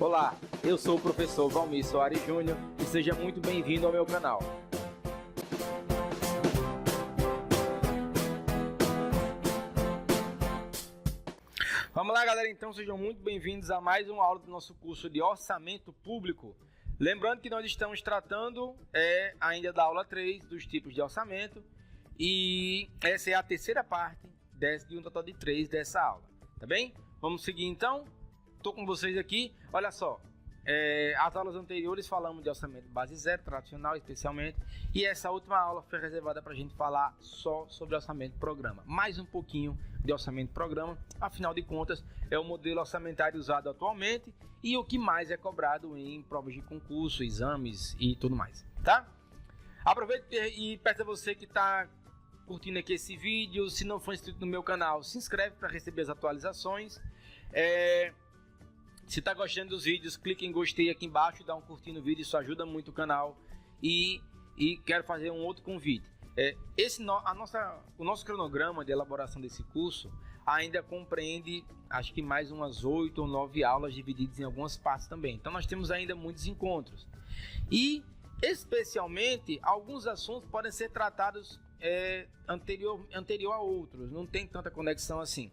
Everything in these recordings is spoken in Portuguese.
Olá, eu sou o professor Valmir Soares Júnior e seja muito bem-vindo ao meu canal. Vamos lá, galera, então sejam muito bem-vindos a mais uma aula do nosso curso de Orçamento Público. Lembrando que nós estamos tratando ainda da aula 3 dos tipos de orçamento e essa é a terceira parte de um total de 3 dessa aula, tá bem? Vamos seguir então? Estou com vocês aqui, olha só, as aulas anteriores falamos de orçamento base zero, tradicional especialmente, e essa última aula foi reservada para a gente falar só sobre orçamento programa, mais um pouquinho de orçamento programa, afinal de contas é o modelo orçamentário usado atualmente e o que mais é cobrado em provas de concurso, exames e tudo mais, tá? Aproveite e peço a você que está curtindo aqui esse vídeo, se não for inscrito no meu canal, se inscreve para receber as atualizações. Se está gostando dos vídeos, clique em gostei aqui embaixo, dá um curtir no vídeo, isso ajuda muito o canal. E quero fazer um outro convite. O nosso cronograma de elaboração desse curso ainda compreende, acho que mais umas 8 ou 9 aulas divididas em algumas partes também. Então nós temos ainda muitos encontros. E, especialmente, alguns assuntos podem ser tratados anterior a outros, não tem tanta conexão assim.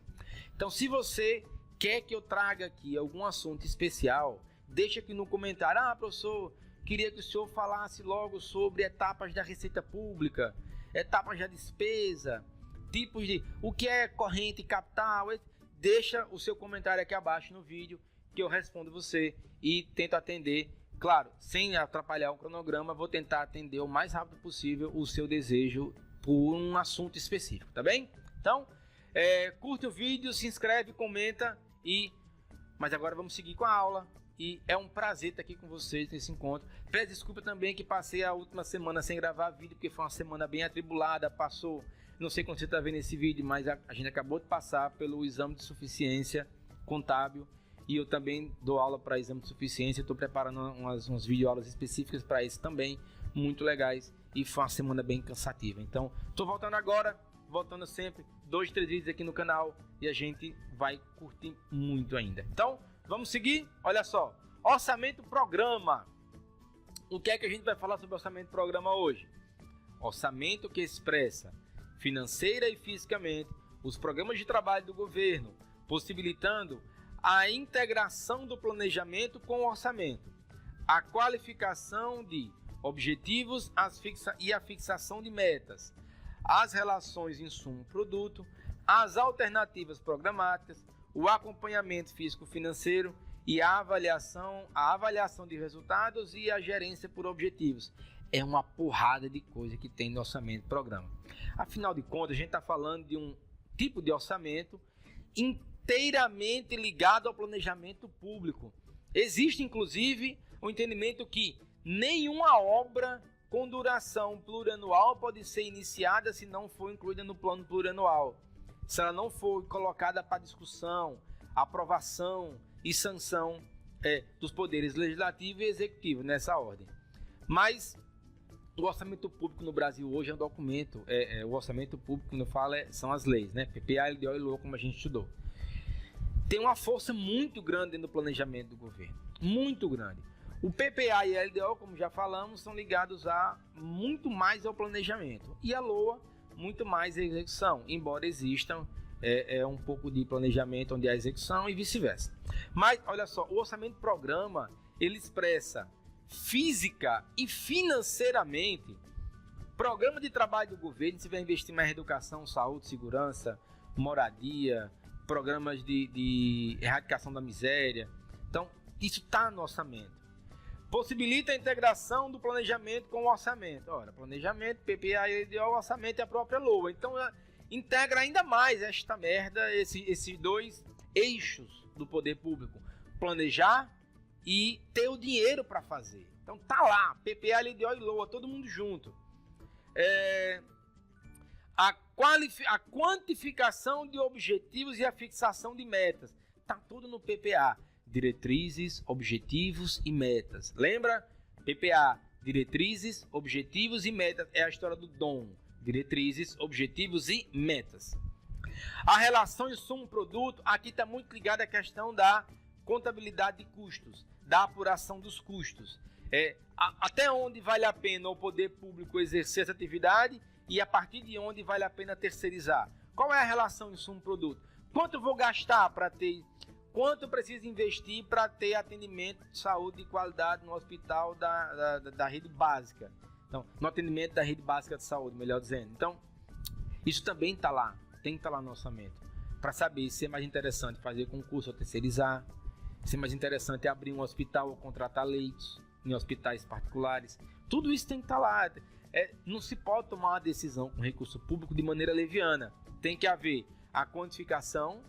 Então, se você quer que eu traga aqui algum assunto especial, deixa aqui no comentário. Professor, queria que o senhor falasse logo sobre etapas da receita pública, etapas da despesa, tipos de o que é corrente capital. Deixa o seu comentário aqui abaixo no vídeo que eu respondo você e tento atender, claro, sem atrapalhar o cronograma, vou tentar atender o mais rápido possível o seu desejo por um assunto específico, tá bem? Então, curte o vídeo, se inscreve, comenta. Mas agora vamos seguir com a aula e é um prazer estar aqui com vocês nesse encontro. Peço desculpa também que passei a última semana sem gravar vídeo, porque foi uma semana bem atribulada, não sei quando você está vendo esse vídeo, mas a gente acabou de passar pelo exame de suficiência contábil e eu também dou aula para exame de suficiência, estou preparando umas videoaulas específicas para isso também, muito legais, e foi uma semana bem cansativa. Então, estou voltando agora, voltando sempre, 2, 3 vídeos aqui no canal e a gente vai curtir muito ainda. Então, vamos seguir? Olha só, orçamento programa. O que é que a gente vai falar sobre orçamento programa hoje? Orçamento que expressa financeira e fisicamente os programas de trabalho do governo, possibilitando a integração do planejamento com o orçamento, a qualificação de objetivos e a fixação de metas, as relações insumo-produto, as alternativas programáticas, o acompanhamento físico-financeiro e a avaliação de resultados e a gerência por objetivos. É uma porrada de coisa que tem no orçamento programa. Afinal de contas, a gente está falando de um tipo de orçamento inteiramente ligado ao planejamento público. Existe, inclusive, o entendimento que nenhuma obra com duração plurianual pode ser iniciada se não for incluída no plano plurianual. Se ela não for colocada para discussão, aprovação e sanção dos poderes legislativo e executivo, nessa ordem. Mas o orçamento público no Brasil hoje é um documento, o orçamento público, quando eu falo, são as leis, né? PPA, LDO e LOA, como a gente estudou. Tem uma força muito grande no planejamento do governo, muito grande. O PPA e a LDO, como já falamos, são ligados muito mais ao planejamento. E a LOA, muito mais à execução, embora existam um pouco de planejamento onde há execução e vice-versa. Mas, olha só, o orçamento programa, ele expressa física e financeiramente programa de trabalho do governo, se vai investir mais em educação, saúde, segurança, moradia, programas de erradicação da miséria. Então, isso está no orçamento. Possibilita a integração do planejamento com o orçamento. Ora, planejamento, PPA e LDO, o orçamento é a própria LOA. Então, integra ainda mais esta merda, esses dois eixos do poder público. Planejar e ter o dinheiro para fazer. Então, tá lá, PPA, LDO e LOA, todo mundo junto. A quantificação de objetivos e a fixação de metas. Tá tudo no PPA. Diretrizes, objetivos e metas. Lembra? PPA, diretrizes, objetivos e metas. É a história do DOM. Diretrizes, objetivos e metas. A relação insumo-produto, aqui está muito ligada à questão da contabilidade de custos, da apuração dos custos. Até onde vale a pena o poder público exercer essa atividade e a partir de onde vale a pena terceirizar. Qual é a relação insumo-produto? Quanto eu vou gastar para ter... Quanto eu preciso investir para ter atendimento de saúde de qualidade no hospital da rede básica? Então, no atendimento da rede básica de saúde, melhor dizendo. Então, isso também está lá, tem que estar lá no orçamento. Para saber se é mais interessante fazer concurso ou terceirizar, se é mais interessante abrir um hospital ou contratar leitos em hospitais particulares. Tudo isso tem que estar lá. Não se pode tomar uma decisão com recurso público de maneira leviana. Tem que haver a quantificação,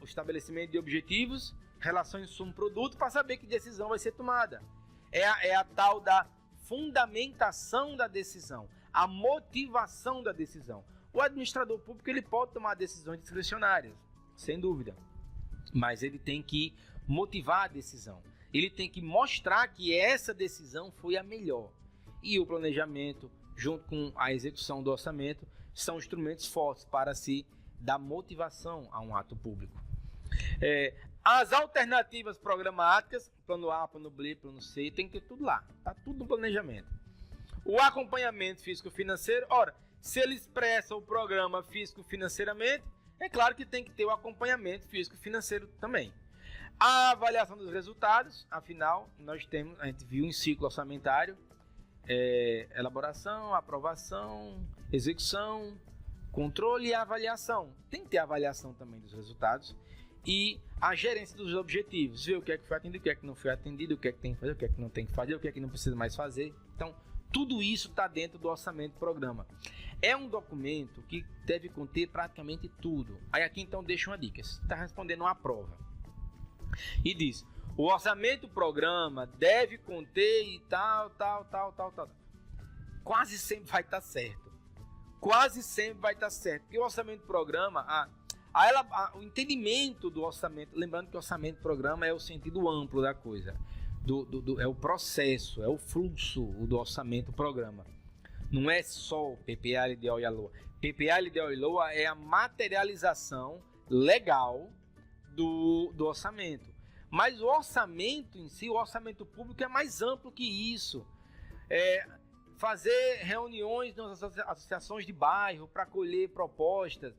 o estabelecimento de objetivos, relações insumo-produto, para saber que decisão vai ser tomada. É a tal da fundamentação da decisão, a motivação da decisão. O administrador público ele pode tomar decisões discricionárias, sem dúvida, mas ele tem que motivar a decisão. Ele tem que mostrar que essa decisão foi a melhor. E o planejamento, junto com a execução do orçamento, são instrumentos fortes para se dar motivação a um ato público. As alternativas programáticas, plano A, plano B, plano C, tem que ter tudo lá. Está tudo no planejamento. O acompanhamento físico-financeiro, ora, se ele expressa o programa físico-financeiramente, é claro que tem que ter o acompanhamento físico-financeiro também. A avaliação dos resultados, afinal, a gente viu em ciclo orçamentário, elaboração, aprovação, execução, controle e avaliação. Tem que ter avaliação também dos resultados e a gerência dos objetivos, ver o que é que foi atendido, o que é que não foi atendido, o que é que tem que fazer, o que é que não tem que fazer, o que é que não precisa mais fazer. Então, tudo isso está dentro do orçamento programa. É um documento que deve conter praticamente tudo. Aí aqui então deixa uma dica, você está respondendo uma prova e diz: o orçamento programa deve conter e tal. Quase sempre vai estar certo. Quase sempre vai estar certo. Porque o orçamento programa, o entendimento do orçamento, lembrando que o orçamento programa é o sentido amplo da coisa. É o processo, é o fluxo do orçamento programa. Não é só o PPA, LDO e a LOA. PPA, LDO e LOA é a materialização legal do orçamento. Mas o orçamento em si, o orçamento público é mais amplo que isso. Fazer reuniões nas associações de bairro para colher propostas,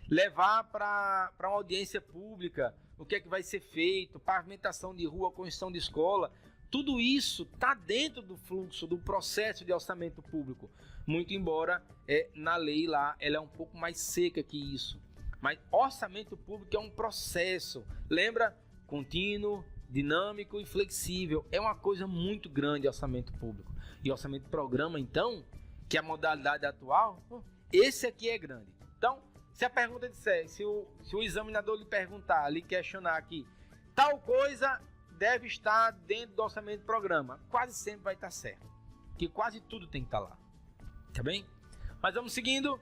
levar para uma audiência pública o que é que vai ser feito, pavimentação de rua, construção de escola, tudo isso está dentro do fluxo, do processo de orçamento público. Muito embora na lei lá ela é um pouco mais seca que isso. Mas orçamento público é um processo, lembra? Contínuo, dinâmico e flexível. É uma coisa muito grande orçamento público. E orçamento programa, então, que é a modalidade atual, esse aqui é grande. Então, se a pergunta disser, se o examinador lhe perguntar, lhe questionar aqui, tal coisa deve estar dentro do orçamento programa, quase sempre vai estar certo. Que quase tudo tem que estar lá. Tá bem? Mas vamos seguindo.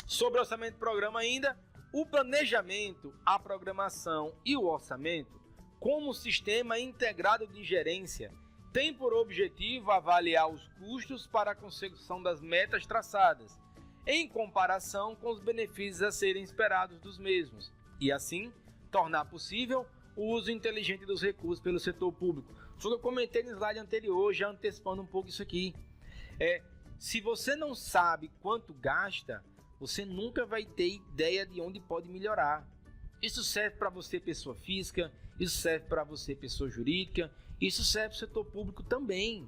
Sobre o orçamento programa ainda, o planejamento, a programação e o orçamento, como sistema integrado de gerência, tem por objetivo avaliar os custos para a consecução das metas traçadas, em comparação com os benefícios a serem esperados dos mesmos, e assim tornar possível o uso inteligente dos recursos pelo setor público. Foi o que eu comentei no slide anterior, já antecipando um pouco isso aqui. Se você não sabe quanto gasta, você nunca vai ter ideia de onde pode melhorar. Isso serve para você, pessoa física, isso serve para você, pessoa jurídica, isso serve para o setor público também.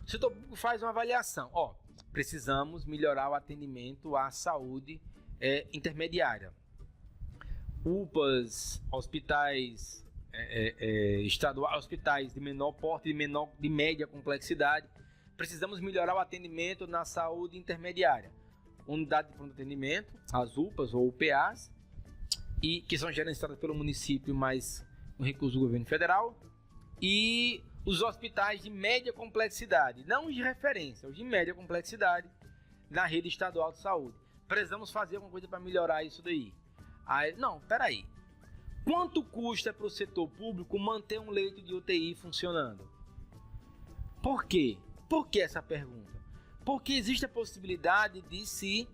O setor público faz uma avaliação. Precisamos melhorar o atendimento à saúde intermediária. UPAs, hospitais estaduais, hospitais de menor porte, de média complexidade. Precisamos melhorar o atendimento na saúde intermediária. Unidade de pronto atendimento, as UPAs ou UPAs, e que são gerenciadas pelo município, mas com recurso do governo federal, e os hospitais de média complexidade, não os de referência, os de média complexidade na rede estadual de saúde. Precisamos fazer alguma coisa para melhorar isso daí. Não, peraí. Quanto custa para o setor público manter um leito de UTI funcionando? Por quê? Por que essa pergunta? Porque existe a possibilidade de se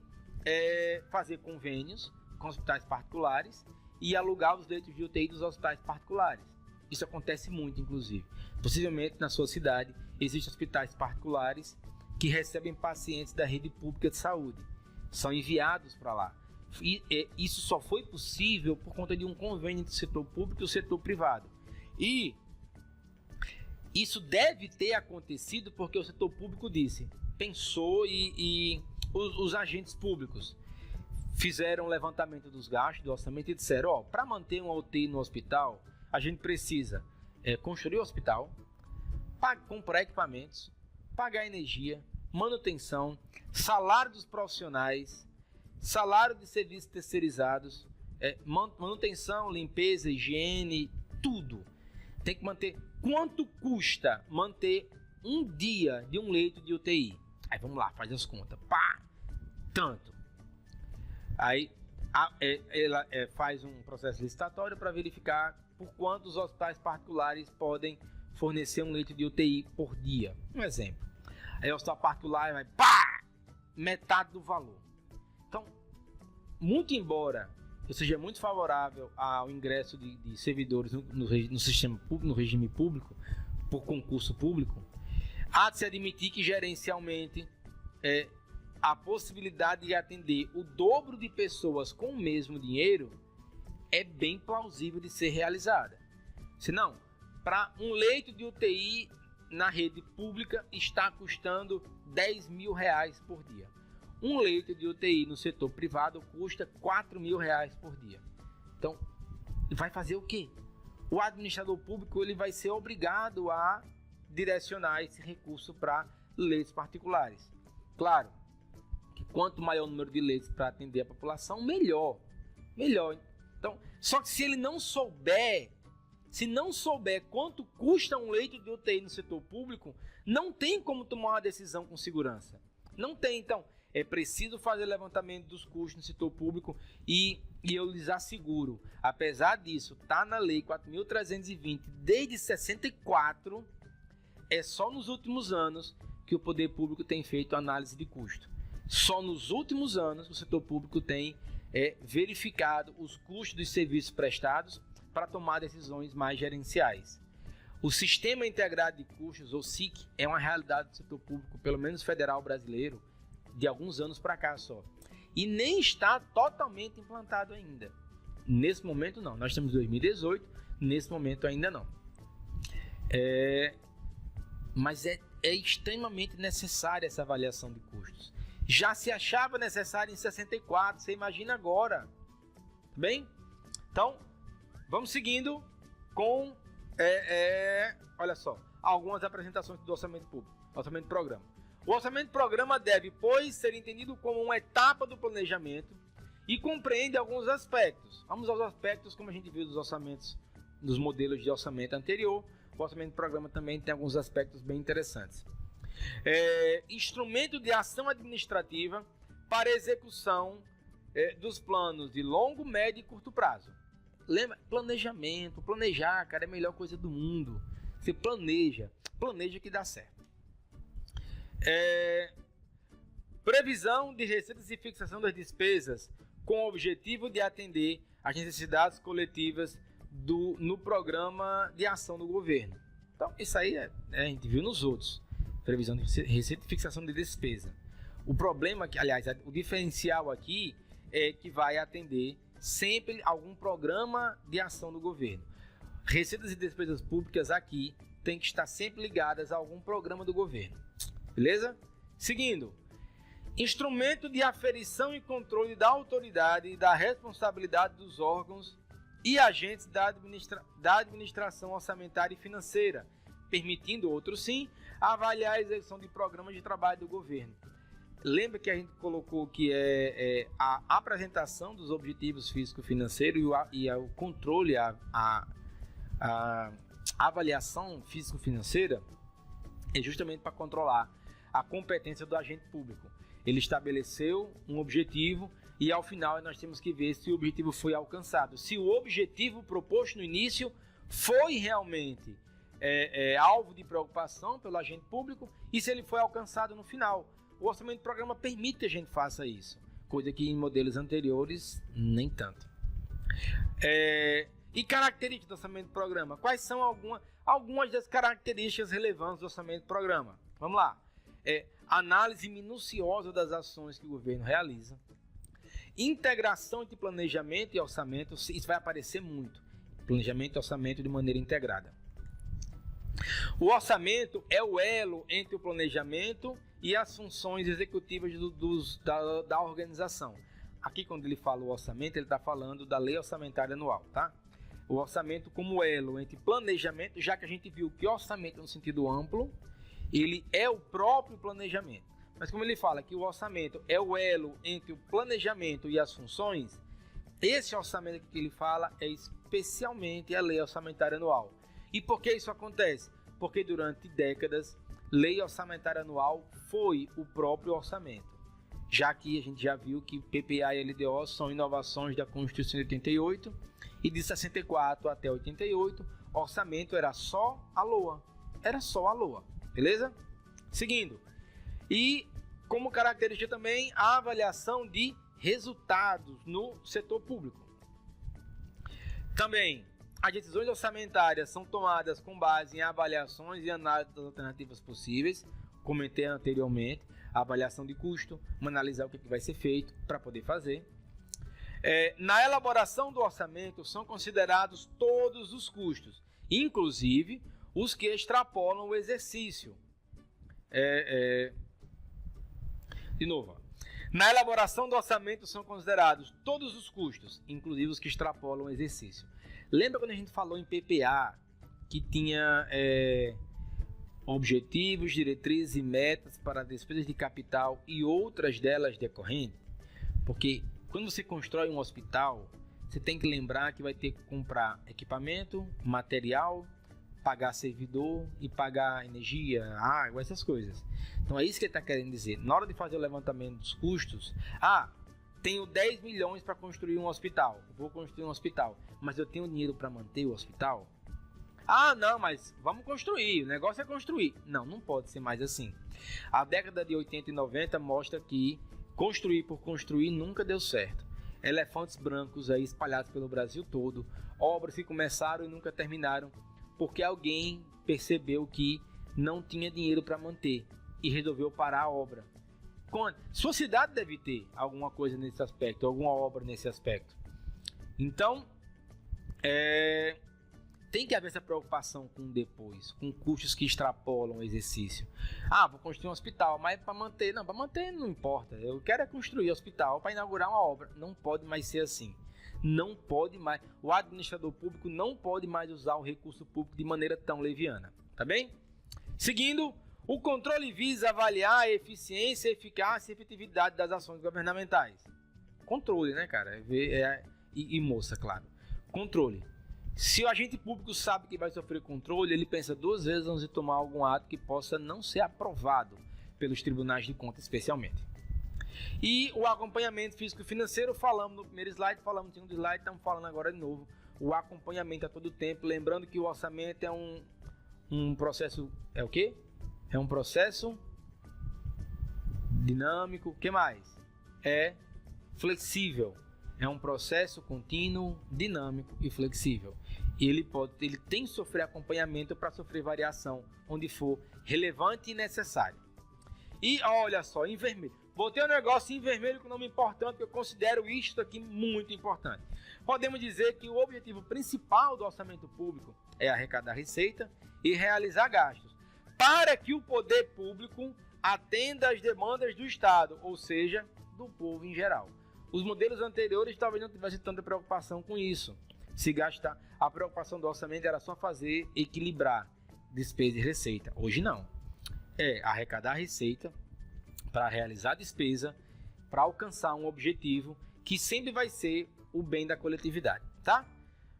fazer convênios com hospitais particulares e alugar os leitos de UTI dos hospitais particulares. Isso acontece muito, inclusive. Possivelmente na sua cidade existem hospitais particulares que recebem pacientes da rede pública de saúde. São enviados para lá. E isso só foi possível por conta de um convênio entre o setor público e o setor privado. E isso deve ter acontecido porque o setor público pensou e os agentes públicos fizeram um levantamento dos gastos, do orçamento e disseram, para manter uma UTI no hospital, a gente precisa construir o hospital, comprar equipamentos, pagar energia, manutenção, salário dos profissionais, salário de serviços terceirizados, manutenção, limpeza, higiene, tudo. Tem que manter. Quanto custa manter um dia de um leito de UTI? Aí vamos lá, faz as contas. Tanto. Aí ela faz um processo licitatório para verificar por quanto os hospitais particulares podem fornecer um leito de UTI por dia. Um exemplo. Aí o hospital particular vai metade do valor. Então, muito embora eu seja muito favorável ao ingresso de servidores no sistema público, no regime público, por concurso público, há de se admitir que gerencialmente a possibilidade de atender o dobro de pessoas com o mesmo dinheiro é bem plausível de ser realizada. Senão, para um leito de UTI na rede pública está custando R$10 mil por dia. Um leito de UTI no setor privado custa R$4 mil por dia. Então, vai fazer o quê? O administrador público ele vai ser obrigado a direcionar esse recurso para leitos particulares. Claro, que quanto maior o número de leitos para atender a população, melhor. Então, só que se ele não souber quanto custa um leito de UTI no setor público, não tem como tomar uma decisão com segurança. Não tem, então. É preciso fazer levantamento dos custos no setor público e eu lhes asseguro, apesar disso, está na Lei 4.320 desde 64, é só nos últimos anos que o poder público tem feito análise de custo. Só nos últimos anos o setor público tem verificado os custos dos serviços prestados para tomar decisões mais gerenciais. O Sistema Integrado de Custos, ou SIC, é uma realidade do setor público, pelo menos federal brasileiro, de alguns anos para cá só. E nem está totalmente implantado ainda. Nesse momento não. Nós estamos em 2018, nesse momento ainda não. Mas é extremamente necessária essa avaliação de custos. Já se achava necessário em 64, você imagina agora. Tá bem? Então, vamos seguindo com, olha só, algumas apresentações do orçamento público, orçamento de programa. O orçamento de programa deve, pois, ser entendido como uma etapa do planejamento e compreende alguns aspectos. Vamos aos aspectos como a gente viu dos orçamentos, dos modelos de orçamento anterior. O orçamento de programa também tem alguns aspectos bem interessantes. Instrumento de ação administrativa para execução dos planos de longo, médio e curto prazo. Lembra? Planejamento, planejar, cara, é a melhor coisa do mundo. Você planeja que dá certo. Previsão de receitas e fixação das despesas com o objetivo de atender às necessidades coletivas no programa de ação do governo. Então, isso aí a gente viu nos outros. Previsão de receita e fixação de despesa. O problema, aliás, o diferencial aqui é que vai atender sempre algum programa de ação do governo. Receitas e despesas públicas aqui tem que estar sempre ligadas a algum programa do governo. Beleza? Seguindo. Instrumento de aferição e controle da autoridade e da responsabilidade dos órgãos e agentes da administração orçamentária e financeira, permitindo, outro sim, avaliar a execução de programas de trabalho do governo. Lembra que a gente colocou que a apresentação dos objetivos físico-financeiros e o controle, a avaliação físico-financeira é justamente para controlar a competência do agente público. Ele estabeleceu um objetivo e ao final nós temos que ver se o objetivo foi alcançado. Se o objetivo proposto no início foi realmente alvo de preocupação pelo agente público e se ele foi alcançado no final. O orçamento de programa permite que a gente faça isso, coisa que em modelos anteriores nem tanto. E características do orçamento do programa. Quais são algumas das características relevantes do orçamento do programa? Vamos lá. Análise minuciosa das ações que o governo realiza. Integração entre planejamento e orçamento. Isso vai aparecer muito. Planejamento e orçamento de maneira integrada. O orçamento é o elo entre o planejamento e as funções executivas da organização. Aqui, quando ele fala o orçamento, ele está falando da lei orçamentária anual, tá? O orçamento como elo entre planejamento, já que a gente viu que orçamento no sentido amplo, ele é o próprio planejamento. Mas como ele fala que o orçamento é o elo entre o planejamento e as funções, esse orçamento que ele fala é especialmente a lei orçamentária anual. E por que isso acontece? Porque durante décadas, lei orçamentária anual foi o próprio orçamento. Já que a gente já viu que PPA e LDO são inovações da Constituição de 88 e de 64 até 88, orçamento era só a LOA. Era só a LOA, beleza? Seguindo. E como característica também a avaliação de resultados no setor público. Também, as decisões orçamentárias são tomadas com base em avaliações e análise das alternativas possíveis. Comentei anteriormente, a avaliação de custo, analisar o que vai ser feito para poder fazer. Na elaboração do orçamento são considerados todos os custos, inclusive os que extrapolam o exercício. De novo, na elaboração do orçamento são considerados todos os custos, inclusive os que extrapolam o exercício. Lembra quando a gente falou em PPA, que tinha objetivos, diretrizes e metas para despesas de capital e outras delas decorrentes? Porque quando você constrói um hospital, você tem que lembrar que vai ter que comprar equipamento, material, pagar servidor e pagar energia, água, essas coisas. Então é isso que ele está querendo dizer. Na hora de fazer o levantamento dos custos, tenho 10 milhões para construir um hospital, vou construir um hospital, mas eu tenho dinheiro para manter o hospital? Não, mas vamos construir, o negócio é construir. Não pode ser mais assim. A década de 80 e 90 mostra que construir por construir nunca deu certo. Elefantes brancos aí espalhados pelo Brasil todo, obras que começaram e nunca terminaram, porque alguém percebeu que não tinha dinheiro para manter e resolveu parar a obra. Sua cidade deve ter alguma coisa nesse aspecto, alguma obra nesse aspecto. Então, tem que haver essa preocupação com depois, com custos que extrapolam o exercício. Vou construir um hospital, mas para manter não importa. Eu quero construir um hospital para inaugurar uma obra. Não pode mais ser assim. Não pode mais. O administrador público não pode mais usar o recurso público de maneira tão leviana. Tá bem? Seguindo, o controle visa avaliar a eficiência, eficácia e efetividade das ações governamentais. Controle, né, cara? E moça, claro. Controle. Se o agente público sabe que vai sofrer controle, ele pensa duas vezes antes de tomar algum ato que possa não ser aprovado pelos tribunais de contas, especialmente. E o acompanhamento físico-financeiro, falamos no primeiro slide, falamos no segundo slide, estamos falando agora de novo. O acompanhamento a todo tempo, lembrando que o orçamento é um processo, é o quê? É um processo dinâmico, o que mais? É flexível. É um processo contínuo, dinâmico e flexível. Ele tem que sofrer acompanhamento para sofrer variação, onde for relevante e necessário. E olha só, em vermelho. Botei um negócio em vermelho com nome importante, que eu considero isto aqui muito importante. Podemos dizer que o objetivo principal do orçamento público é arrecadar receita e realizar gastos, para que o poder público atenda às demandas do Estado, ou seja, do povo em geral. Os modelos anteriores talvez não tivessem tanta preocupação com isso. Se gastar, a preocupação do orçamento era só fazer equilibrar despesa e receita. Hoje não. É arrecadar receita para realizar despesa, para alcançar um objetivo que sempre vai ser o bem da coletividade, tá?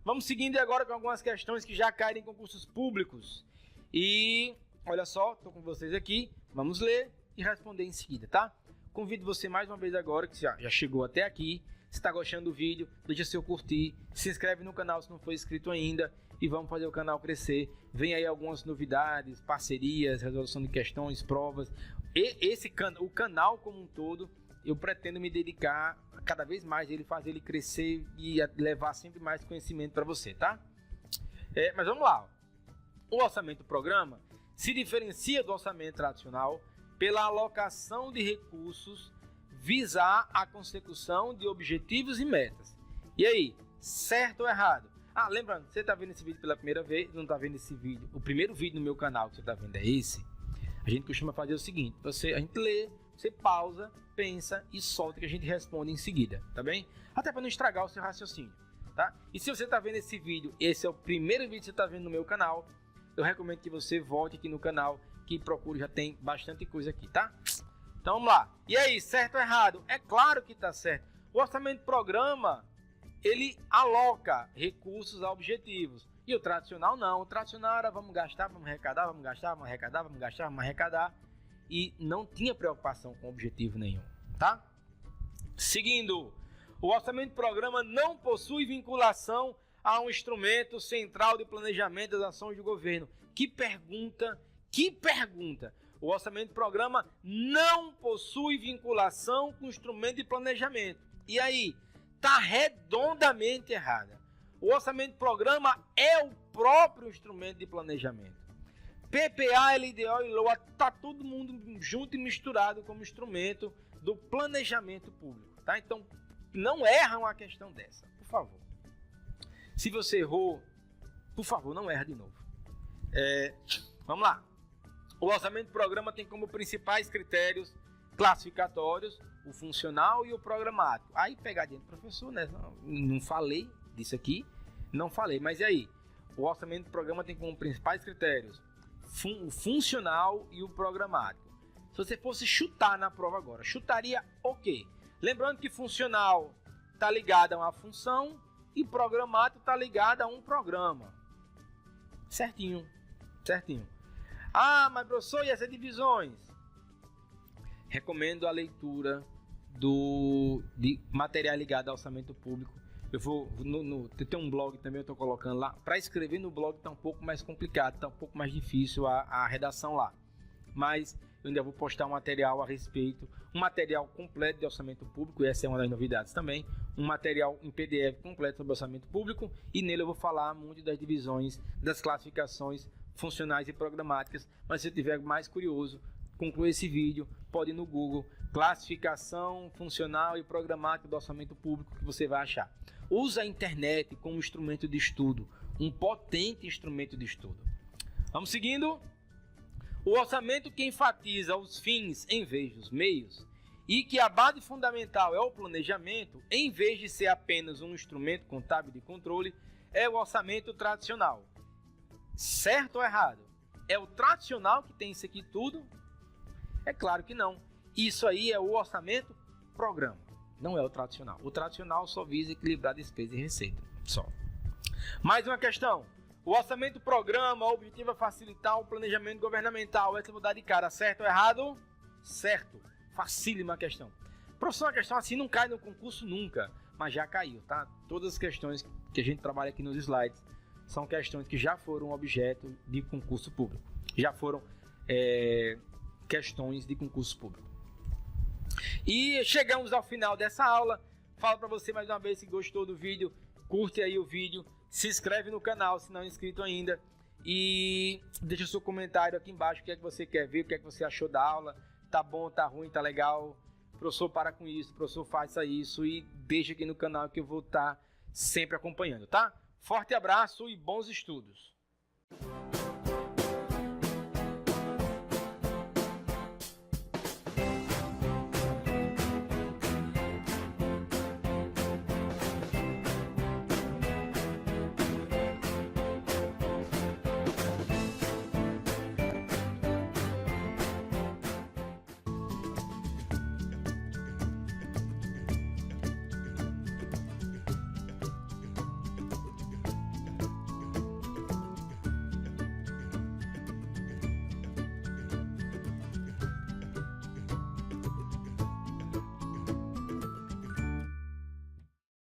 Vamos seguindo agora com algumas questões que já caem em concursos públicos. E olha só, estou com vocês aqui, vamos ler e responder em seguida, tá? Convido você mais uma vez agora, que já chegou até aqui. Se está gostando do vídeo, deixa seu curtir, se inscreve no canal se não for inscrito ainda e vamos fazer o canal crescer. Vem aí algumas novidades, parcerias, resolução de questões, provas. O canal como um todo, eu pretendo me dedicar cada vez mais a ele, fazer ele crescer e levar sempre mais conhecimento para você, tá? Mas vamos lá. O orçamento programa se diferencia do orçamento tradicional pela alocação de recursos visar a consecução de objetivos e metas. E aí, certo ou errado? Lembrando, você está vendo esse vídeo pela primeira vez, não está vendo esse vídeo, o primeiro vídeo no meu canal que você está vendo é esse. A gente costuma fazer o seguinte, a gente lê, você pausa, pensa e solta que a gente responde em seguida, tá bem? Até para não estragar o seu raciocínio, tá? E se você está vendo esse vídeo, esse é o primeiro vídeo que você está vendo no meu canal, eu recomendo que você volte aqui no canal, que procure, já tem bastante coisa aqui, tá? Então vamos lá. E aí, certo ou errado? É claro que está certo. O orçamento programa, ele aloca recursos a objetivos. E o tradicional não. O tradicional era vamos gastar, vamos arrecadar, vamos gastar, vamos arrecadar, vamos gastar, vamos arrecadar. E não tinha preocupação com objetivo nenhum, tá? Seguindo, o orçamento programa não possui vinculação a um instrumento central de planejamento das ações do governo. Que pergunta, que pergunta! O orçamento programa não possui vinculação com o instrumento de planejamento. E aí? Está redondamente errada. O orçamento programa é o próprio instrumento de planejamento. PPA, LDO e LOA, está todo mundo junto e misturado como instrumento do planejamento público. Tá? Então, não erram a questão dessa, por favor. Se você errou, por favor, não erra de novo. Vamos lá. O orçamento programa tem como principais critérios classificatórios o funcional e o programático. Aí pegadinha do professor, né? Não falei disso aqui, não falei. Mas e aí? O orçamento do programa tem como principais critérios o funcional e o programático. Se você fosse chutar na prova agora, chutaria o quê? Lembrando que funcional está ligado a uma função e programático está ligado a um programa. Certinho, certinho. Mas professor, e essas divisões? Recomendo a leitura de material ligado ao orçamento público. Eu vou tem um blog também, eu estou colocando lá. Para escrever no blog está um pouco mais complicado, está um pouco mais difícil a redação lá. Mas eu ainda vou postar um material a respeito, um material completo de orçamento público, e essa é uma das novidades também, um material em PDF completo sobre orçamento público, e nele eu vou falar muito das divisões, das classificações funcionais e programáticas. Mas se você estiver mais curioso, conclua esse vídeo, pode ir no Google, classificação funcional e programática do orçamento público, que você vai achar. Usa a internet como instrumento de estudo, um potente instrumento de estudo. Vamos seguindo. O orçamento que enfatiza os fins em vez dos meios e que a base fundamental é o planejamento, em vez de ser apenas um instrumento contábil de controle, é o orçamento tradicional. Certo ou errado? É o tradicional que tem isso aqui tudo? É claro que não. Isso aí é o orçamento programa, não é o tradicional. O tradicional só visa equilibrar despesa e receita, só. Mais uma questão. O orçamento programa, o objetivo é facilitar o planejamento governamental. Essa eu vou dar de cara, certo ou errado? Certo. Facílima a questão. Professor, uma questão assim não cai no concurso nunca, mas já caiu, tá? Todas as questões que a gente trabalha aqui nos slides são questões que já foram objeto de concurso público. Já foram questões de concurso público. E chegamos ao final dessa aula. Falo para você mais uma vez, se gostou do vídeo, curte aí o vídeo, se inscreve no canal se não é inscrito ainda e deixa o seu comentário aqui embaixo, o que é que você quer ver, o que é que você achou da aula, tá bom, tá ruim, tá legal, professor, para com isso, professor, faça isso, e deixa aqui no canal que eu vou estar sempre acompanhando, tá? Forte abraço e bons estudos!